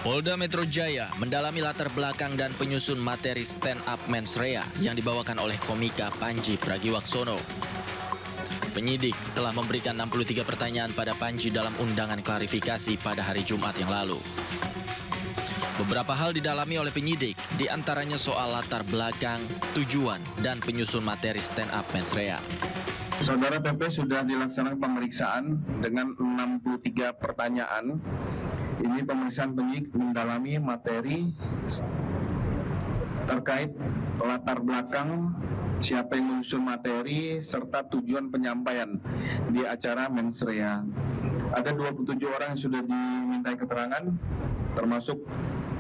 Polda Metro Jaya mendalami latar belakang dan penyusun materi stand up mens rea yang dibawakan oleh komika Panji Pragiwaksono. Penyidik telah memberikan 63 pertanyaan pada Panji dalam undangan klarifikasi pada hari Jumat yang lalu. Beberapa hal didalami oleh penyidik, diantaranya soal latar belakang, tujuan, dan penyusun materi stand up mens rea. Saudara PP sudah dilaksanakan pemeriksaan dengan 63 pertanyaan. Ini pemeriksaan penyidik mendalami materi terkait latar belakang, siapa yang menyusun materi, serta tujuan penyampaian di acara mens rea. Ada 27 orang yang sudah dimintai keterangan, termasuk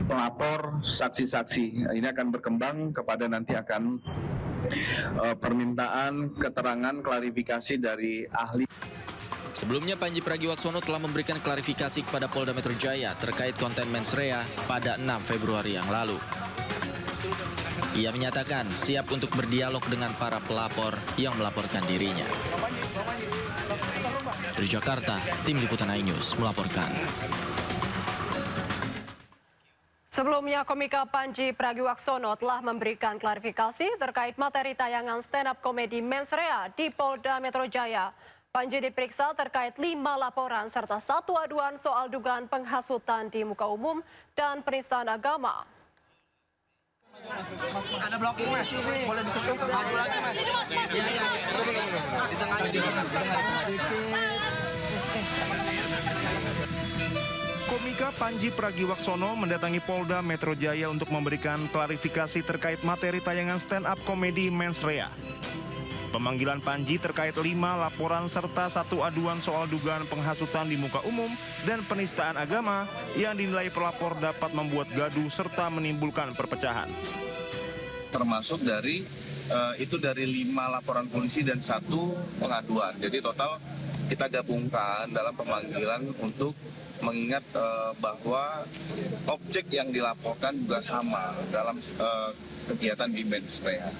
pelapor, saksi-saksi. Ini akan berkembang kepada nanti akan permintaan keterangan klarifikasi dari ahli. Sebelumnya Panji Pragiwaksono telah memberikan klarifikasi kepada Polda Metro Jaya terkait konten mens rea pada 6 Februari yang lalu. Ia menyatakan siap untuk berdialog dengan para pelapor yang melaporkan dirinya. Dari Jakarta, Tim Liputan iNews melaporkan. Sebelumnya, komika Panji Pragiwaksono telah memberikan klarifikasi terkait materi tayangan stand-up komedi mens rea di Polda Metro Jaya. Panji diperiksa terkait 5 laporan serta 1 aduan soal dugaan penghasutan di muka umum dan penistaan agama. Ada blocking mas, boleh ditutup, maju lagi mas. Iya, di tengah aja. Komika Panji Pragiwaksono mendatangi Polda Metro Jaya untuk memberikan klarifikasi terkait materi tayangan stand-up komedi mens rea. Pemanggilan Panji terkait 5 laporan serta 1 aduan soal dugaan penghasutan di muka umum dan penistaan agama yang dinilai pelapor dapat membuat gaduh serta menimbulkan perpecahan. Termasuk dari dari 5 laporan polisi dan 1 pengaduan. Jadi total kita gabungkan dalam pemanggilan untuk mengingat bahwa objek yang dilaporkan juga sama dalam kegiatan di mens rea.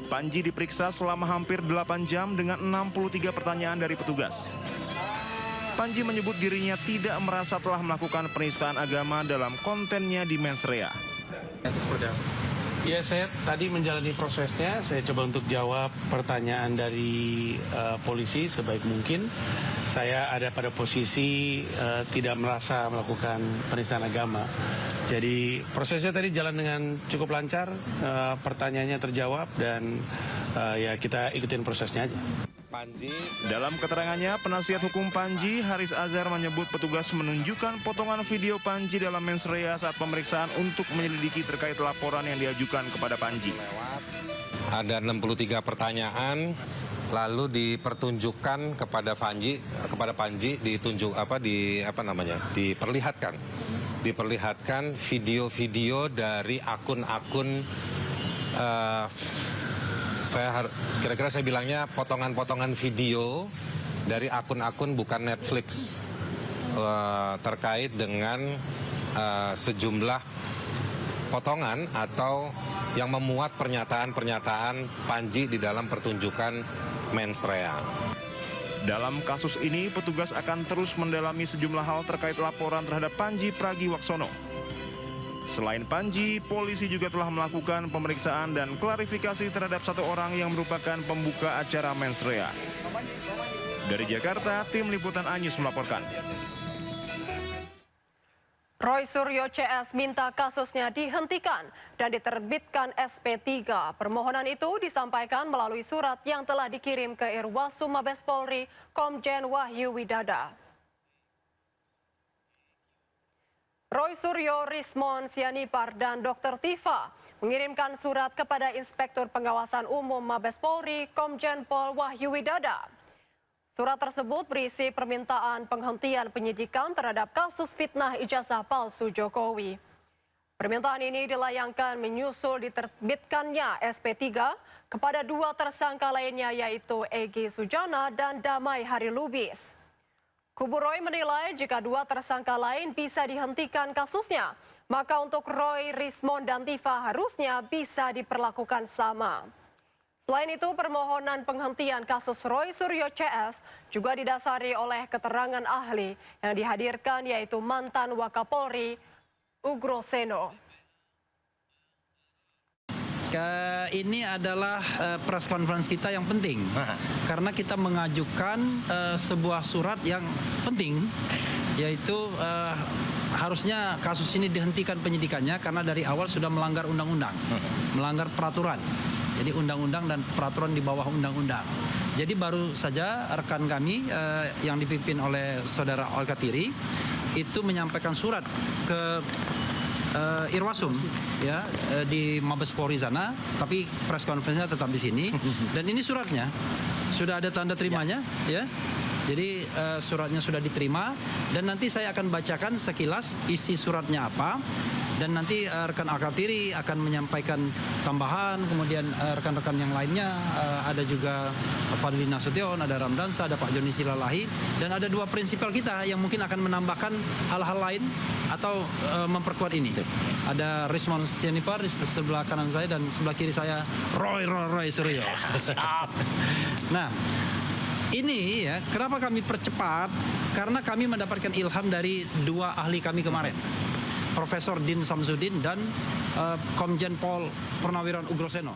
Panji diperiksa selama hampir 8 jam dengan 63 pertanyaan dari petugas. Panji menyebut dirinya tidak merasa telah melakukan penistaan agama dalam kontennya di mens rea. Ya, saya tadi menjalani prosesnya, saya coba untuk jawab pertanyaan dari polisi sebaik mungkin. Saya ada pada posisi tidak merasa melakukan penistaan agama. Jadi prosesnya tadi jalan dengan cukup lancar, pertanyaannya terjawab dan ya kita ikutin prosesnya aja. Dalam keterangannya, penasihat hukum Panji, Haris Azhar menyebut petugas menunjukkan potongan video Panji dalam mens rea saat pemeriksaan untuk menyelidiki terkait laporan yang diajukan kepada Panji. Ada 63 pertanyaan, lalu dipertunjukkan kepada Panji diperlihatkan video-video dari akun-akun kira-kira saya bilangnya potongan-potongan video dari akun-akun bukan Netflix terkait dengan sejumlah potongan atau yang memuat pernyataan-pernyataan Panji di dalam pertunjukan mens rea. Dalam kasus ini, petugas akan terus mendalami sejumlah hal terkait laporan terhadap Panji Pragiwaksono. Selain Panji, polisi juga telah melakukan pemeriksaan dan klarifikasi terhadap 1 orang yang merupakan pembuka acara mens rea. Dari Jakarta, Tim Liputan iNews melaporkan. Roy Suryo CS minta kasusnya dihentikan dan diterbitkan SP3. Permohonan itu disampaikan melalui surat yang telah dikirim ke Irwasum Mabes Polri, Komjen Wahyu Widada. Roy Suryo, Rismon Sianipar, dan Dr. Tifa mengirimkan surat kepada Inspektur Pengawasan Umum Mabes Polri, Komjen Pol Wahyu Widada. Surat tersebut berisi permintaan penghentian penyidikan terhadap kasus fitnah ijazah palsu Jokowi. Permintaan ini dilayangkan menyusul diterbitkannya SP3 kepada 2 tersangka lainnya yaitu Egy Sujana dan Damai Harilubis. Kubu Roy menilai jika 2 tersangka lain bisa dihentikan kasusnya, maka untuk Roy, Rismon, dan Tifa harusnya bisa diperlakukan sama. Selain itu, permohonan penghentian kasus Roy Suryo CS juga didasari oleh keterangan ahli yang dihadirkan, yaitu mantan Wakapolri Ugro Seno. Ini adalah press conference kita yang penting karena kita mengajukan sebuah surat yang penting, yaitu harusnya kasus ini dihentikan penyidikannya karena dari awal sudah melanggar undang-undang, melanggar peraturan. Jadi undang-undang dan peraturan di bawah undang-undang. Jadi baru saja rekan kami yang dipimpin oleh saudara Alkatiri itu menyampaikan surat ke Irwasum ya di Mabes Polri sana, tapi press conference-nya tetap di sini. Dan ini suratnya sudah ada tanda terimanya ya. Jadi suratnya sudah diterima dan nanti saya akan bacakan sekilas isi suratnya apa. Dan nanti rekan Alkatiri akan menyampaikan tambahan, kemudian rekan-rekan yang lainnya ada juga Fadli Nasution, ada Ramdansa, ada Pak Joni Silalahi, dan ada dua prinsipal kita yang mungkin akan menambahkan hal-hal lain atau memperkuat ini. Ada Rismon Sianipar di sebelah kanan saya dan sebelah kiri saya Roy Suryo. Nah, ini ya kenapa kami percepat? Karena kami mendapatkan ilham dari dua ahli kami kemarin. Profesor Din Samsudin dan Komjen Pol Purnawiran Ugro Seno.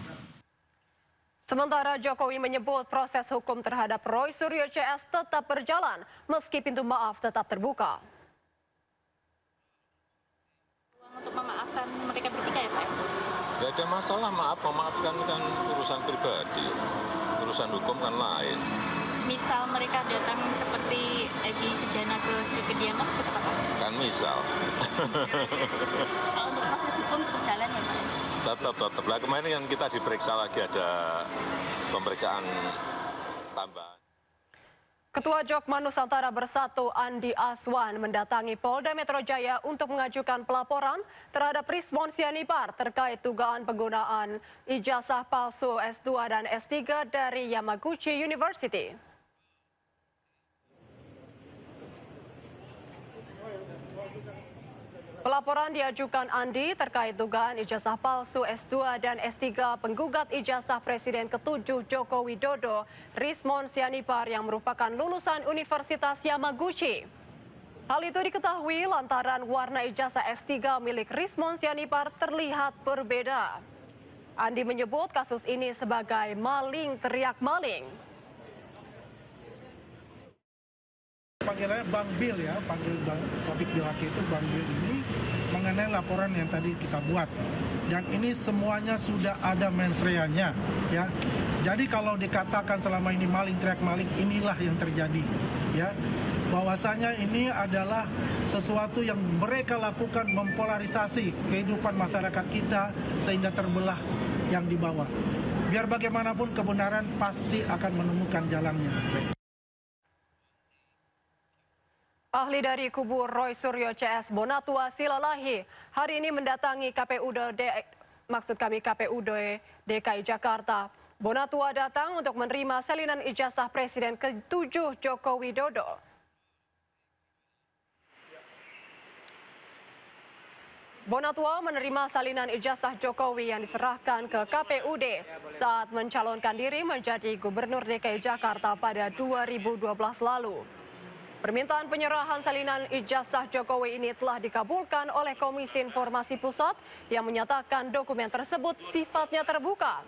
Sementara Jokowi menyebut proses hukum terhadap Roy Suryo CS tetap berjalan meski pintu maaf tetap terbuka. Untuk memaafkan mereka bertiga ya Pak? Gak ada masalah, memaafkan kan urusan pribadi, urusan hukum kan lain. Misal mereka datang seperti Egy Sujana ke kediaman seperti apa Pak? Kan misal. Kalau untuk proses hukum tetap jalan ya Pak? Tetap. Lah kemarin kan kita diperiksa lagi, ada pemeriksaan tambahan. Ketua Jokma Nusantara Bersatu Andi Aswan mendatangi Polda Metro Jaya untuk mengajukan pelaporan terhadap Rismon Sianipar terkait dugaan penggunaan ijazah palsu S2 dan S3 dari Yamaguchi University. Pelaporan diajukan Andi terkait dugaan ijazah palsu S2 dan S3 penggugat ijazah Presiden ke-7 Joko Widodo, Rismon Sianipar yang merupakan lulusan Universitas Yamaguchi. Hal itu diketahui lantaran warna ijazah S3 milik Rismon Sianipar terlihat berbeda. Andi menyebut kasus ini sebagai maling teriak maling. Panggilannya Bang Bill ya, panggil topik bilaki itu Bang Bill ini mengenai laporan yang tadi kita buat. Dan ini semuanya sudah ada mens rea-nya ya. Jadi kalau dikatakan selama ini maling teriak maling, inilah yang terjadi ya. Bahwasanya ini adalah sesuatu yang mereka lakukan mempolarisasi kehidupan masyarakat kita sehingga terbelah yang di bawah. Biar bagaimanapun kebenaran pasti akan menemukan jalannya. Ahli dari kubu Roy Suryo CS Bonatua Silalahi hari ini mendatangi KPUD DKI Jakarta. Bonatua datang untuk menerima salinan ijazah Presiden ke-7 Joko Widodo. Bonatua menerima salinan ijazah Jokowi yang diserahkan ke KPUD saat mencalonkan diri menjadi Gubernur DKI Jakarta pada 2012 lalu. Permintaan penyerahan salinan ijazah Jokowi ini telah dikabulkan oleh Komisi Informasi Pusat yang menyatakan dokumen tersebut sifatnya terbuka.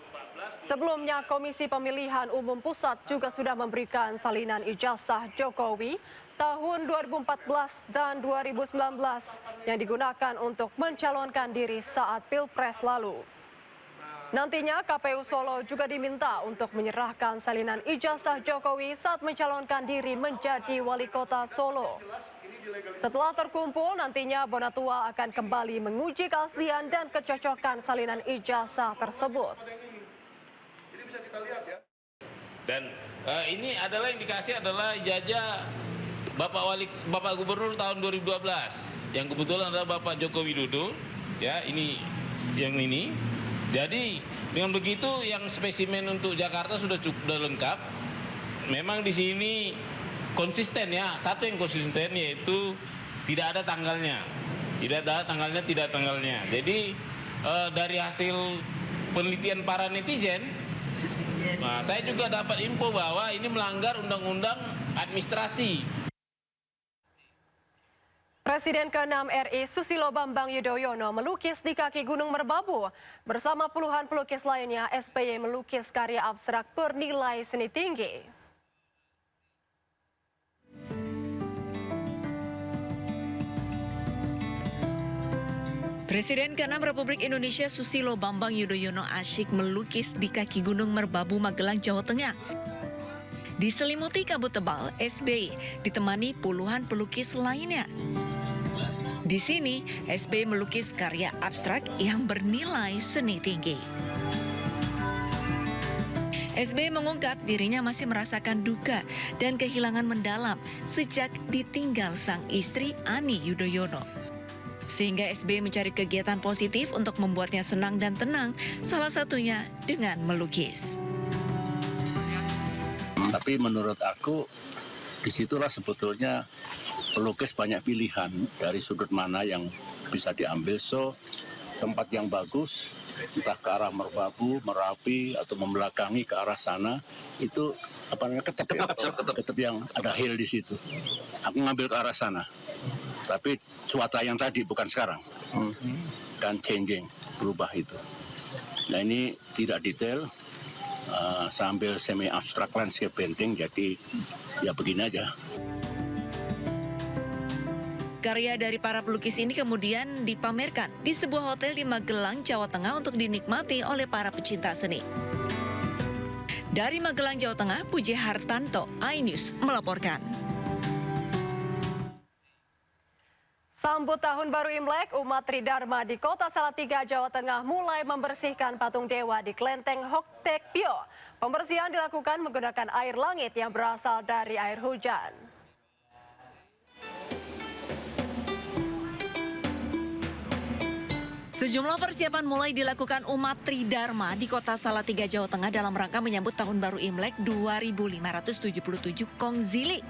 Sebelumnya, Komisi Pemilihan Umum Pusat juga sudah memberikan salinan ijazah Jokowi tahun 2014 dan 2019 yang digunakan untuk mencalonkan diri saat Pilpres lalu. Nantinya KPU Solo juga diminta untuk menyerahkan salinan ijazah Jokowi saat mencalonkan diri menjadi wali kota Solo. Setelah terkumpul, nantinya Bonatua akan kembali menguji keaslian dan kecocokan salinan ijazah tersebut. Dan ini adalah yang dikasih adalah ijazah Bapak Gubernur tahun 2012 yang kebetulan adalah Bapak Joko Widodo. Ya, ini yang ini. Jadi dengan begitu yang spesimen untuk Jakarta sudah lengkap. Memang di sini konsisten ya. Satu yang konsisten yaitu tidak ada tanggalnya. Tidak ada tanggalnya. Jadi dari hasil penelitian para netizen Nah, saya juga dapat info bahwa ini melanggar undang-undang administrasi. Presiden ke-6 RI Susilo Bambang Yudhoyono melukis di kaki Gunung Merbabu. Bersama puluhan pelukis lainnya, SBY melukis karya abstrak bernilai seni tinggi. Presiden ke-6 Republik Indonesia Susilo Bambang Yudhoyono asyik melukis di kaki Gunung Merbabu, Magelang, Jawa Tengah. Diselimuti kabut tebal, SBY ditemani puluhan pelukis lainnya. Di sini, SBY melukis karya abstrak yang bernilai seni tinggi. SBY mengungkap dirinya masih merasakan duka dan kehilangan mendalam sejak ditinggal sang istri Ani Yudhoyono. Sehingga SBY mencari kegiatan positif untuk membuatnya senang dan tenang, salah satunya dengan melukis. Tapi menurut aku, disitulah sebetulnya pelukis banyak pilihan dari sudut mana yang bisa diambil. So, tempat yang bagus, entah ke arah Merbabu, Merapi, atau membelakangi ke arah sana, itu apa namanya ketep yang ada hill di situ. Aku ngambil ke arah sana. Tapi cuaca yang tadi bukan sekarang, kan changing, berubah itu. Nah ini tidak detail, sambil semi abstrak landscape painting, jadi ya begini aja. Karya dari para pelukis ini kemudian dipamerkan di sebuah hotel di Magelang, Jawa Tengah untuk dinikmati oleh para pecinta seni. Dari Magelang, Jawa Tengah, Puji Hartanto, iNews melaporkan. Sambut Tahun Baru Imlek, umat Tridharma di Kota Salatiga, Jawa Tengah mulai membersihkan patung dewa di Klenteng Hoktek Pio. Pembersihan dilakukan menggunakan air langit yang berasal dari air hujan. Sejumlah persiapan mulai dilakukan umat Tridharma di Kota Salatiga, Jawa Tengah dalam rangka menyambut Tahun Baru Imlek 2577 Kongzili.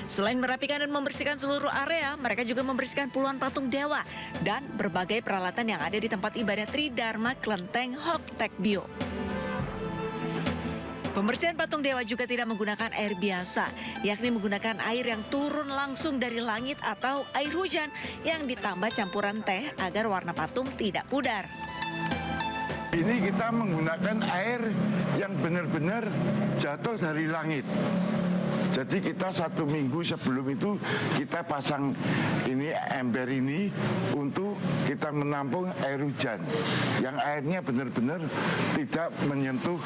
Selain merapikan dan membersihkan seluruh area, mereka juga membersihkan puluhan patung dewa dan berbagai peralatan yang ada di tempat ibadah Tridharma Klenteng Hoktek Bio. Pembersihan patung dewa juga tidak menggunakan air biasa, yakni menggunakan air yang turun langsung dari langit atau air hujan yang ditambah campuran teh agar warna patung tidak pudar. Ini kita menggunakan air yang benar-benar jatuh dari langit. Jadi kita 1 minggu sebelum itu kita pasang ini ember ini untuk kita menampung air hujan. Yang airnya benar-benar tidak menyentuh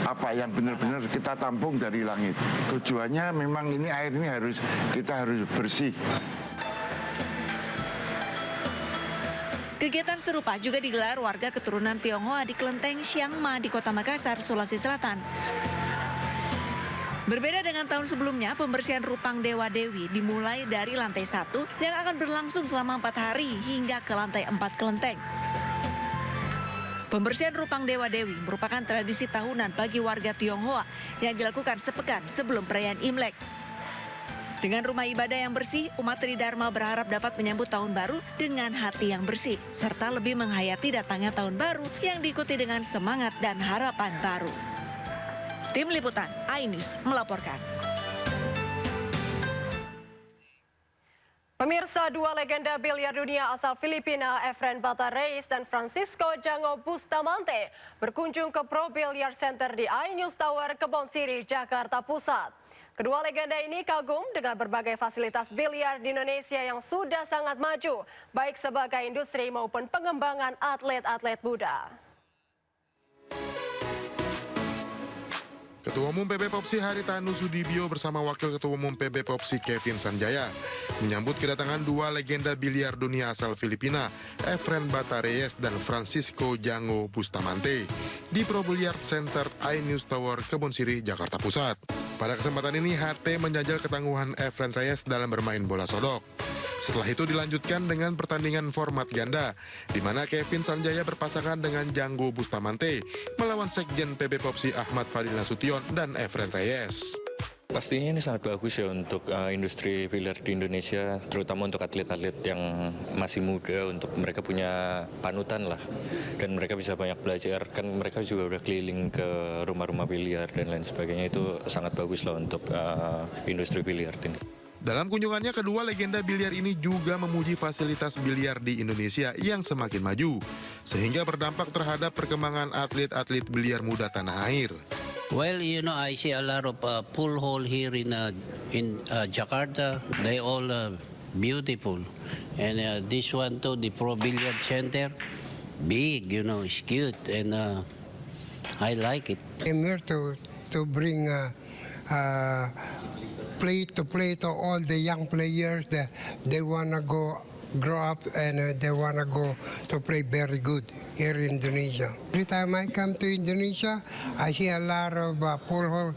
apa yang benar-benar kita tampung dari langit. Tujuannya memang ini air ini kita harus bersih. Kegiatan serupa juga digelar warga keturunan Tionghoa di Klenteng Chiangma di Kota Makassar, Sulawesi Selatan. Berbeda dengan tahun sebelumnya, pembersihan rupang Dewa-Dewi dimulai dari lantai 1 yang akan berlangsung selama 4 hari hingga ke lantai 4 kelenteng. Pembersihan rupang Dewa-Dewi merupakan tradisi tahunan bagi warga Tionghoa yang dilakukan sepekan sebelum perayaan Imlek. Dengan rumah ibadah yang bersih, umat Tridharma berharap dapat menyambut tahun baru dengan hati yang bersih, serta lebih menghayati datangnya tahun baru yang diikuti dengan semangat dan harapan baru. Tim Liputan iNews melaporkan. Pemirsa, 2 legenda biliar dunia asal Filipina, Efren Bata Reyes dan Francisco Jango Bustamante berkunjung ke Pro Billiard Center di iNews Tower, Kebon Siri, Jakarta Pusat. Kedua legenda ini kagum dengan berbagai fasilitas biliar di Indonesia yang sudah sangat maju, baik sebagai industri maupun pengembangan atlet-atlet muda. Ketua Umum PB Popsi Haritanu Sudibyo bersama Wakil Ketua Umum PB Popsi Kevin Sanjaya menyambut kedatangan 2 legenda biliar dunia asal Filipina, Efren Bata Reyes dan Francisco Jango Bustamante, di Pro Billiard Center iNews Tower, Kebon Siri, Jakarta Pusat. Pada kesempatan ini, HT menjajal ketangguhan Efren Reyes dalam bermain bola sodok. Setelah itu dilanjutkan dengan pertandingan format ganda, di mana Kevin Sanjaya berpasangan dengan Jango Bustamante melawan Sekjen PB Popsi Ahmad Fadil Nasution dan Efren Reyes. Pastinya ini sangat bagus ya untuk industri biliar di Indonesia, terutama untuk atlet-atlet yang masih muda, untuk mereka punya panutan lah. Dan mereka bisa banyak belajar, kan mereka juga udah keliling ke rumah-rumah biliar dan lain sebagainya, itu sangat bagus lah untuk industri biliar ini. Dalam kunjungannya, kedua legenda biliar ini juga memuji fasilitas biliar di Indonesia yang semakin maju, sehingga berdampak terhadap perkembangan atlet-atlet biliar muda tanah air. Well, I see a lot of pool hall here in Jakarta. They all beautiful, and this one too, the Pro Billiard Center, big, it's cute, and I like it. I'm here to bring play to all the young players that they wanna grow up and they want to go to play very good here in Indonesia. Every time I come to Indonesia, I see a lot of pool hall.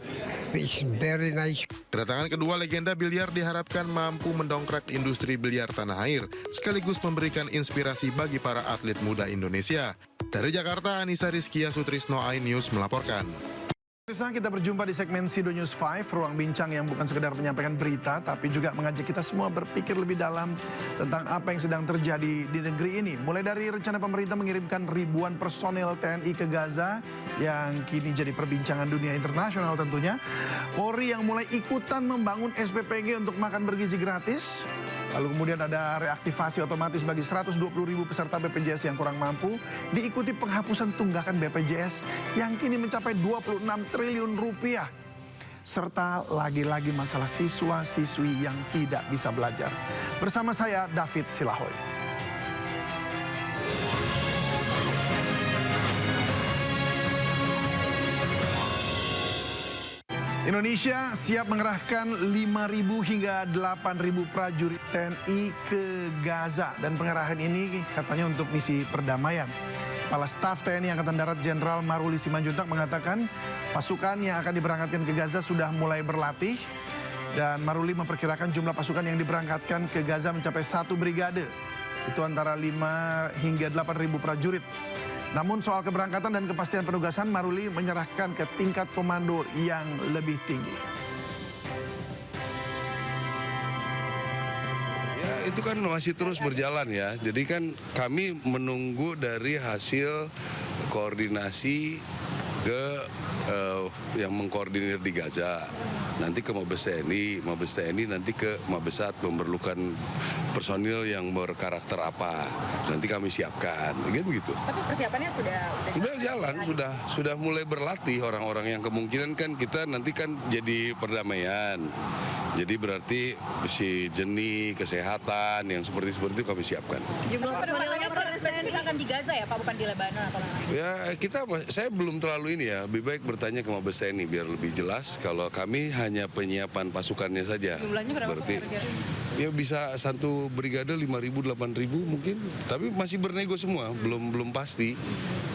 It's very nice. Kedatangan kedua legenda biliar diharapkan mampu mendongkrak industri biliar tanah air, sekaligus memberikan inspirasi bagi para atlet muda Indonesia. Dari Jakarta, Anissa Rizkia Sutrisno, iNews melaporkan. Kita berjumpa di segmen Sido News 5, ruang bincang yang bukan sekedar menyampaikan berita, tapi juga mengajak kita semua berpikir lebih dalam tentang apa yang sedang terjadi di negeri ini. Mulai dari rencana pemerintah mengirimkan ribuan personel TNI ke Gaza, yang kini jadi perbincangan dunia internasional tentunya. Polri yang mulai ikutan membangun SPPG untuk makan bergizi gratis. Lalu kemudian ada reaktivasi otomatis bagi 120.000 peserta BPJS yang kurang mampu, diikuti penghapusan tunggakan BPJS yang kini mencapai 26 triliun rupiah. Serta lagi-lagi masalah siswa-siswi yang tidak bisa belajar. Bersama saya, David Silahoy. Indonesia siap mengerahkan 5.000 hingga 8.000 prajurit TNI ke Gaza. Dan pengerahan ini katanya untuk misi perdamaian. Kepala Staf TNI Angkatan Darat Jenderal Maruli Simanjuntak mengatakan pasukan yang akan diberangkatkan ke Gaza sudah mulai berlatih. Dan Maruli memperkirakan jumlah pasukan yang diberangkatkan ke Gaza mencapai 1 brigade. Itu antara 5 hingga 8.000 prajurit. Namun soal keberangkatan dan kepastian penugasan, Maruli menyerahkan ke tingkat komando yang lebih tinggi. Ya, itu kan masih terus berjalan ya. Jadi kan kami menunggu dari hasil koordinasi ke yang mengkoordinir di Gaza, nanti ke Mabes TNI nanti ke Mabesat memerlukan personil yang berkarakter apa, nanti kami siapkan, gitu. Tapi persiapannya sudah jalan, sudah mulai berlatih orang-orang yang kemungkinan kan kita nanti kan jadi perdamaian. Jadi berarti si jenis kesehatan yang seperti itu kami siapkan. Jumlah personilnya spesifik akan di Gaza ya Pak, bukan di Lebanon atau lain-lain? Ya saya belum terlalu ini ya, lebih baik bertanya ke Mabes TNI biar lebih jelas. Kalau kami hanya penyiapan pasukannya saja. Jumlahnya berapa? Berarti ya bisa satu brigade 5.000 8.000 mungkin, tapi masih bernego semua, belum pasti.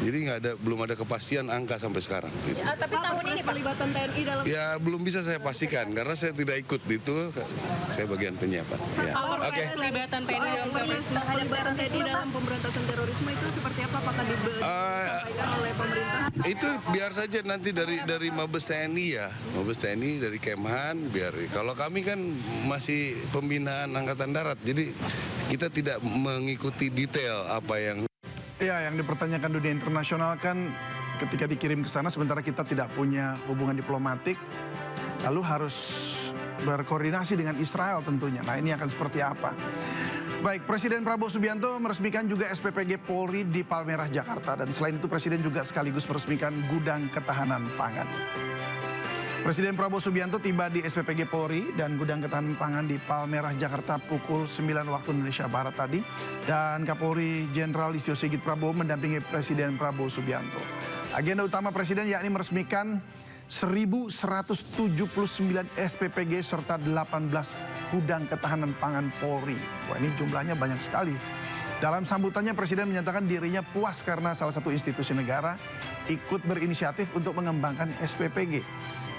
Jadi belum ada kepastian angka sampai sekarang. Gitu. Ya, tapi tahun ini pelibatan TNI dalam... Ya belum bisa saya pastikan karena saya tidak ikut itu, saya bagian penyiapan. Ya. Oke. Pelibatan TNI dalam pemberantasan terorisme itu seperti apa? Apakah disampaikan oleh pemerintah? Itu biar saja nanti dari Mabes TNI ya, Mabes TNI dari Kemhan biar. Kalau kami kan masih pembinaan Angkatan Darat, jadi kita tidak mengikuti detail apa yang. Ya, yang dipertanyakan dunia internasional kan ketika dikirim ke sana sementara kita tidak punya hubungan diplomatik, lalu harus berkoordinasi dengan Israel tentunya. Nah, ini akan seperti apa? Baik, Presiden Prabowo Subianto meresmikan juga SPPG Polri di Palmerah, Jakarta. Dan selain itu Presiden juga sekaligus meresmikan gudang ketahanan pangan. Presiden Prabowo Subianto tiba di SPPG Polri dan gudang ketahanan pangan di Palmerah, Jakarta pukul 9 waktu Indonesia Barat tadi. Dan Kapolri Jenderal Listio Sigit Prabowo mendampingi Presiden Prabowo Subianto. Agenda utama Presiden yakni meresmikan 1.179 SPPG serta 18 gudang ketahanan pangan Polri. Wah, ini jumlahnya banyak sekali. Dalam sambutannya Presiden menyatakan dirinya puas karena salah satu institusi negara ikut berinisiatif untuk mengembangkan SPPG.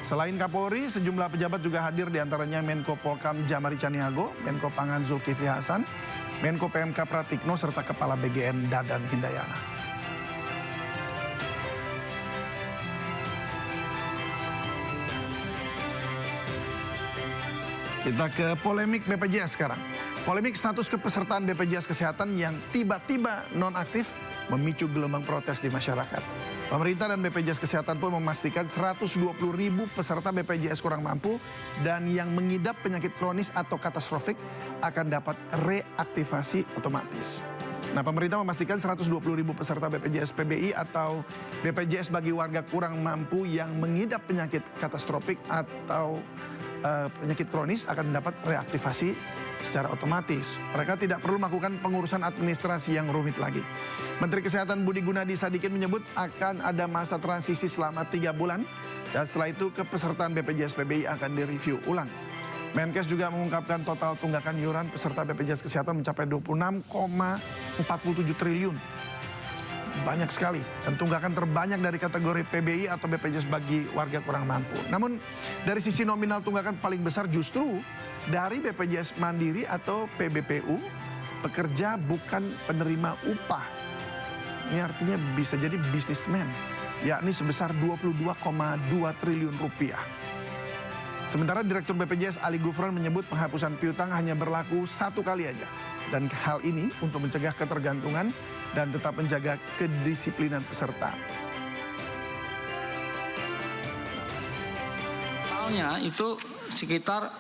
Selain Kapolri, sejumlah pejabat juga hadir diantaranya Menko Polkam Jamari Caniago, Menko Pangan Zulkifli Hasan, Menko PMK Pratikno, serta Kepala BGN Dadan Hindayana. Kita ke polemik BPJS sekarang. Polemik status kepesertaan BPJS Kesehatan yang tiba-tiba nonaktif memicu gelombang protes di masyarakat. Pemerintah dan BPJS Kesehatan pun memastikan 120.000 peserta BPJS kurang mampu dan yang mengidap penyakit kronis atau katastrofik akan dapat reaktivasi otomatis. Nah, pemerintah memastikan 120.000 peserta BPJS PBI atau BPJS bagi warga kurang mampu yang mengidap penyakit katastrofik atau penyakit kronis akan mendapat reaktivasi secara otomatis. Mereka tidak perlu melakukan pengurusan administrasi yang rumit lagi. Menteri Kesehatan Budi Gunadi Sadikin menyebut akan ada masa transisi selama 3 bulan dan setelah itu kepesertaan BPJS PBI akan direview ulang. Menkes juga mengungkapkan total tunggakan iuran peserta BPJS Kesehatan mencapai 26,47 triliun. Banyak sekali, dan tunggakan terbanyak dari kategori PBI atau BPJS bagi warga kurang mampu. Namun dari sisi nominal tunggakan paling besar justru dari BPJS Mandiri atau PBPU, pekerja bukan penerima upah. Ini artinya bisa jadi bisnismen, yakni sebesar 22,2 triliun rupiah. Sementara Direktur BPJS Ali Gufron menyebut penghapusan piutang hanya berlaku 1 kali aja. Dan hal ini untuk mencegah ketergantungan dan tetap menjaga kedisiplinan peserta. Totalnya itu sekitar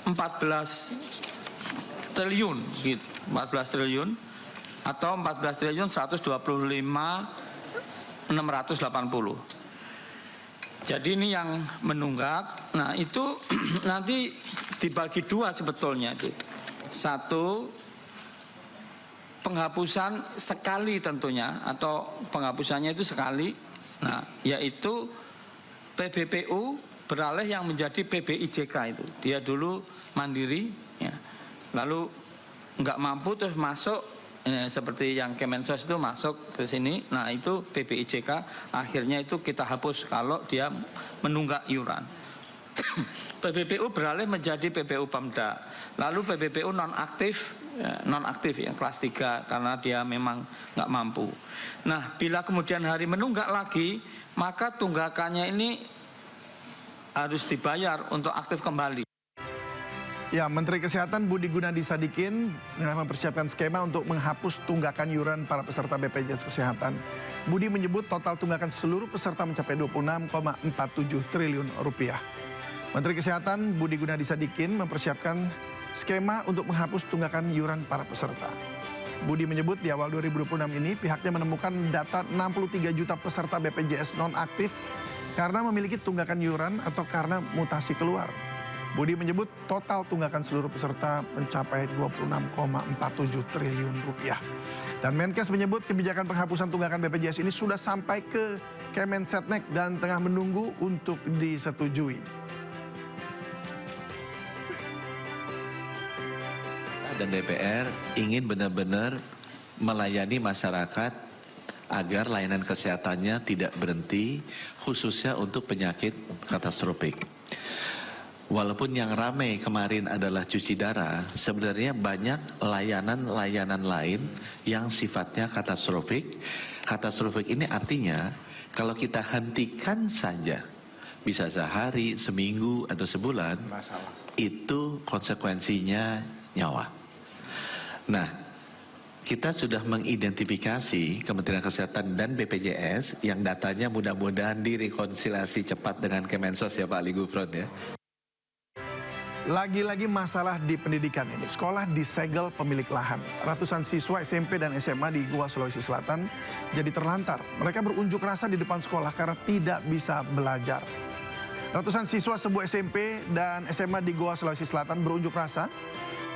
14 triliun gitu. 14 triliun atau 14 triliun 125.680. Jadi ini yang menunggak. Nah, itu nanti dibagi 2 sebetulnya itu. 1, penghapusan sekali tentunya, atau penghapusannya itu sekali. Nah, yaitu PBPU beralih yang menjadi PBIJK itu. Dia dulu mandiri, ya. Lalu nggak mampu terus masuk, seperti yang Kemensos itu masuk ke sini. Nah, itu PBIJK akhirnya itu kita hapus kalau dia menunggak iuran. PBPU beralih menjadi PBU Pemda. Lalu PBPU nonaktif ya, kelas 3 karena dia memang nggak mampu. Nah, bila kemudian hari menunggak lagi, maka tunggakannya ini harus dibayar untuk aktif kembali. Ya, Menteri Kesehatan Budi Gunadi Sadikin mempersiapkan skema untuk menghapus tunggakan iuran para peserta BPJS Kesehatan. Budi menyebut total tunggakan seluruh peserta mencapai 26,47 triliun rupiah. Menteri Kesehatan Budi Gunadi Sadikin mempersiapkan skema untuk menghapus tunggakan iuran para peserta. Budi menyebut di awal 2026 ini pihaknya menemukan data 63 juta peserta BPJS nonaktif karena memiliki tunggakan iuran atau karena mutasi keluar. Budi menyebut total tunggakan seluruh peserta mencapai 26,47 triliun rupiah. Dan Menkes menyebut kebijakan penghapusan tunggakan BPJS ini sudah sampai ke Kemensetnek dan tengah menunggu untuk disetujui. Dan DPR ingin benar-benar melayani masyarakat agar layanan kesehatannya tidak berhenti, khususnya untuk penyakit katastrofik. Walaupun yang ramai kemarin adalah cuci darah, sebenarnya banyak layanan-layanan lain yang sifatnya katastrofik. Katastrofik ini artinya kalau kita hentikan saja, bisa sehari, seminggu, atau sebulan, itu konsekuensinya nyawa. Nah, kita sudah mengidentifikasi Kementerian Kesehatan dan BPJS yang datanya mudah-mudahan direkonsiliasi cepat dengan Kemensos ya Pak Ali Gufron ya. Lagi-lagi masalah di pendidikan ini. Sekolah disegel pemilik lahan. Ratusan siswa SMP dan SMA di Goa, Sulawesi Selatan jadi terlantar. Mereka berunjuk rasa di depan sekolah karena tidak bisa belajar. Ratusan siswa sebuah SMP dan SMA di Goa, Sulawesi Selatan berunjuk rasa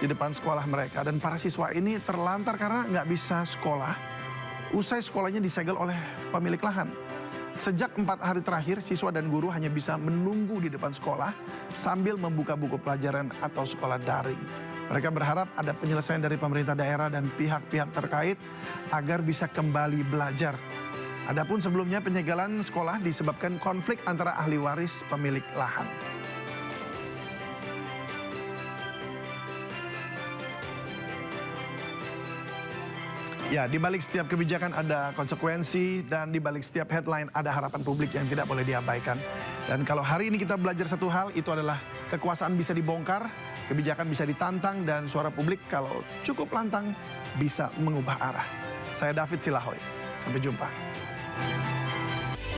di depan sekolah mereka. Dan para siswa ini terlantar karena nggak bisa sekolah. Usai sekolahnya disegel oleh pemilik lahan. Sejak 4 hari terakhir, siswa dan guru hanya bisa menunggu di depan sekolah sambil membuka buku pelajaran atau sekolah daring. Mereka berharap ada penyelesaian dari pemerintah daerah dan pihak-pihak terkait agar bisa kembali belajar. Adapun sebelumnya penyegelan sekolah disebabkan konflik antara ahli waris pemilik lahan. Ya, di balik setiap kebijakan ada konsekuensi dan di balik setiap headline ada harapan publik yang tidak boleh diabaikan. Dan kalau hari ini kita belajar satu hal, itu adalah kekuasaan bisa dibongkar, kebijakan bisa ditantang, dan suara publik kalau cukup lantang bisa mengubah arah. Saya David Silahoy, sampai jumpa.